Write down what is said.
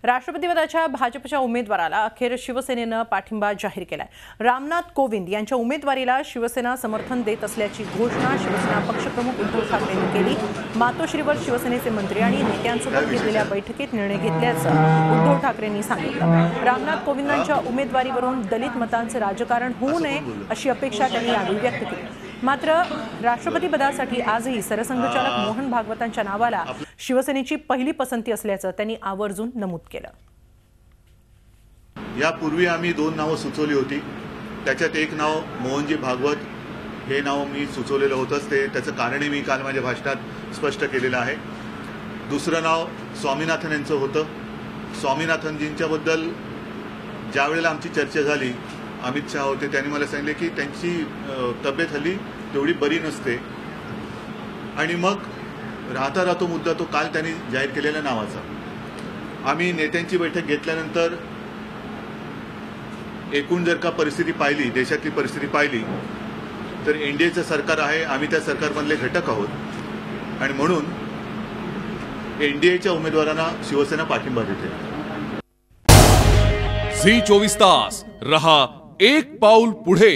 राष्ट्रपतीपदाच्या भाजपच्या उमेदवाराला अखेर शिवसेनेनं पाठिंबा जाहीर केलाय। रामनाथ कोविंद यांच्या उमेदवारीला शिवसेना समर्थन देत असल्याची घोषणा शिवसेना पक्षप्रमुख उद्धव ठाकरेंनी केली। मातोश्रीवर शिवसेनेचे मंत्री आणि नेत्यांसोबत घेतलेल्या बैठकीत निर्णय घेतल्याचं उद्धव ठाकरेंनी सांगितलं। रामनाथ कोविंदांच्या उमेदवारीवरून दलित मतांचं राजकारण होऊ नये अशी अपेक्षा त्यांनी यावेळी व्यक्त केली। मात्र राष्ट्रपतीपदासाठी आजही सरसंघचालक मोहन भागवतांच्या नावाला शिवसेनेची पहिली पसंती असल्याचं त्यांनी आवर्जून नमूद केलं। यापूर्वी आम्ही 2 नावं सुचवली होती। त्याच्यात एक नाव मोहनजी भागवत हे नाव मी सुचवलेलं होतं, त्याचं कारणही मी काल माझ्या भाषणात स्पष्ट केलेलं आहे। दुसरं नाव स्वामीनाथन यांचं होतं। स्वामीनाथनजींच्याबद्दल ज्या वेळेला आमची चर्चा झाली, अमित शाह होते, त्यांनी मला सांगितले की त्यांची तब्येत हल्ली तेवढी बरी नसते आणि मग राहता मुद्दा तो काल त्यांनी जाहीर केलेल्या नावाचा। आम्ही नेत्यांची बैठक घेतल्यानंतर एकूण जर का परिस्थिती पाहिली, देशातली परिस्थिती पाहिली, तर एनडीएचं सरकार आहे, आम्ही त्या सरकारमधले घटक आहोत आणि म्हणून एनडीएच्या उमेदवारांना शिवसेना पाठिंबा देते। झी 24 तास रहा एक पाऊल पुढे।